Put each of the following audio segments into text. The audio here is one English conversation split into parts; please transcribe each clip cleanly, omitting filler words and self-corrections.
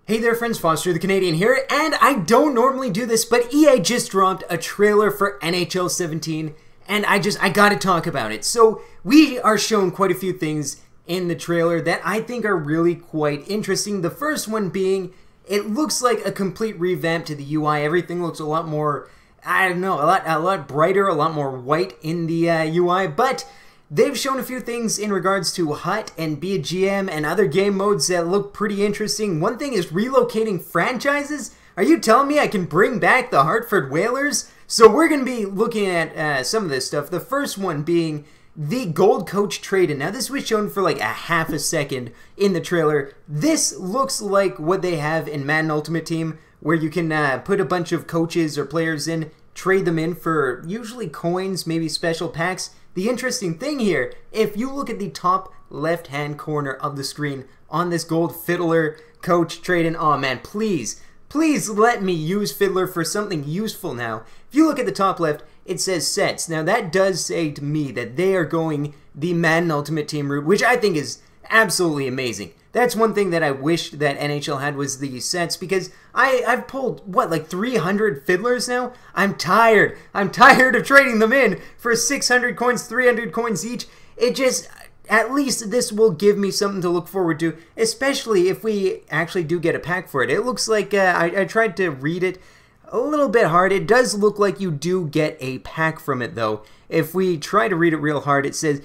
Hey there friends, Foster the Canadian here, and I don't normally do this, but EA just dropped a trailer for NHL 17, and I gotta talk about it. So, we are shown quite a few things in the trailer that I think are really quite interesting. The first one being, it looks like a complete revamp to the UI. Everything looks a lot more, I don't know, a lot brighter, a lot more white in the UI, but they've shown a few things in regards to HUT and Be a GM and other game modes that look pretty interesting. One thing is relocating franchises. Are you telling me I can bring back the Hartford Whalers? So we're going to be looking at some of this stuff. The first one being the Gold Coach trade-in. Now this was shown for like a half a second in the trailer. This looks like what they have in Madden Ultimate Team, where you can put a bunch of coaches or players in, trade them in for usually coins, maybe special packs. The interesting thing here, if you look at the top left-hand corner of the screen on this Gold Fiddler Coach trade-in, oh man, please let me use Fiddler for something useful now. If you look at the top left, it says sets. Now that does say to me that they are going the Madden Ultimate Team route, which I think is absolutely amazing. That's one thing that I wish that NHL had, was the sets, because I've pulled, what, like 300 Fiddlers now? I'm tired of trading them in for 600 coins, 300 coins each. It just, at least this will give me something to look forward to, especially if we actually do get a pack for it. It looks like, I tried to read it a little bit hard. It does look like you do get a pack from it, though. If we try to read it real hard, it says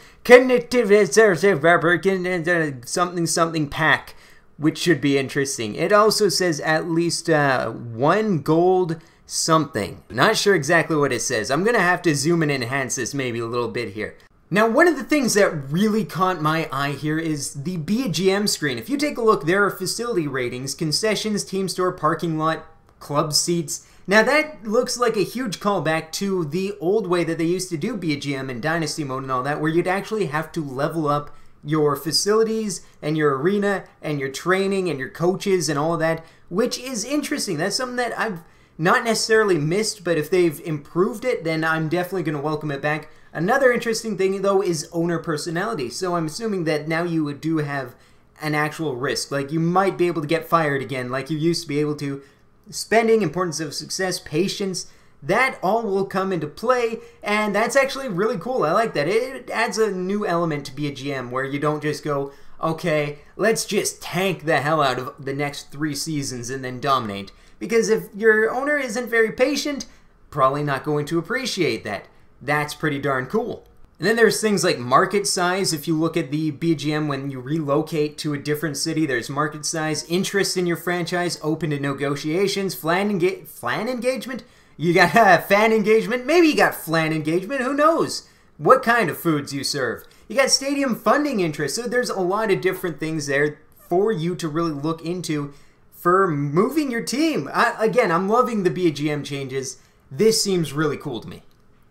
something pack, which should be interesting. It also says at least one gold something. Not sure exactly what it says. I'm gonna have to zoom in and enhance this maybe a little bit here. Now, one of the things that really caught my eye here is the Be a GM screen. If you take a look, there are facility ratings, concessions, team store, parking lot, club seats. Now that looks like a huge callback to the old way that they used to do Be a GM in Dynasty mode and all that, where you'd actually have to level up your facilities and your arena and your training and your coaches and all of that, which is interesting. That's something that I've not necessarily missed, but if they've improved it, then I'm definitely going to welcome it back. Another interesting thing, though, is owner personality. So I'm assuming that now you do have an actual risk. Like, you might be able to get fired again like you used to be able to. Spending, importance of success, patience, that all will come into play, and that's actually really cool. I like that. It adds a new element to Be a GM, where you don't just go, okay, let's just tank the hell out of the next 3 seasons and then dominate. Because if your owner isn't very patient, probably not going to appreciate that. That's pretty darn cool. And then there's things like market size. If you look at the Be a GM, when you relocate to a different city, there's market size, interest in your franchise, open to negotiations, flan engagement. You got fan engagement. Maybe you got flan engagement. Who knows what kind of foods you serve. You got stadium funding interest. So there's a lot of different things there for you to really look into for moving your team. Again, I'm loving the Be a GM changes. This seems really cool to me.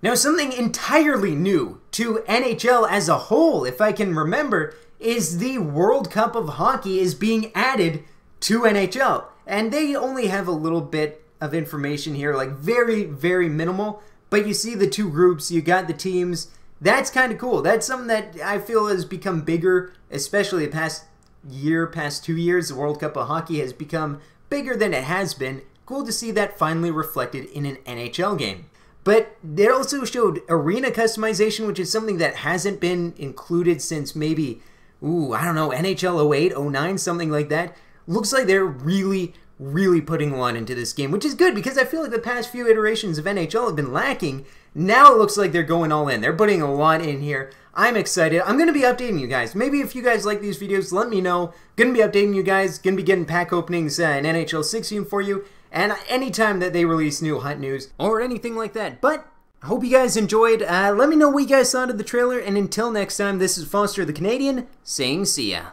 Now, something entirely new to NHL as a whole, if I can remember, is the World Cup of Hockey is being added to NHL. And they only have a little bit of information here, like very, very minimal. But you see the 2 groups, you got the teams. That's kind of cool. That's something that I feel has become bigger, especially the past year, past 2 years. The World Cup of Hockey has become bigger than it has been. Cool to see that finally reflected in an NHL game. But they also showed arena customization, which is something that hasn't been included since maybe, I don't know, NHL 08, 09, something like that. Looks like they're really putting a lot into this game, which is good because I feel like the past few iterations of NHL have been lacking. Now it looks like they're going all in. They're putting a lot in here. I'm excited. I'm going to be updating you guys. Maybe if you guys like these videos, let me know. Going to be updating you guys. Going to be getting pack openings in NHL 16 for you. And anytime that they release new HUT news or anything like that. But I hope you guys enjoyed. Let me know what you guys thought of the trailer. And until next time, this is Foster the Canadian saying see ya.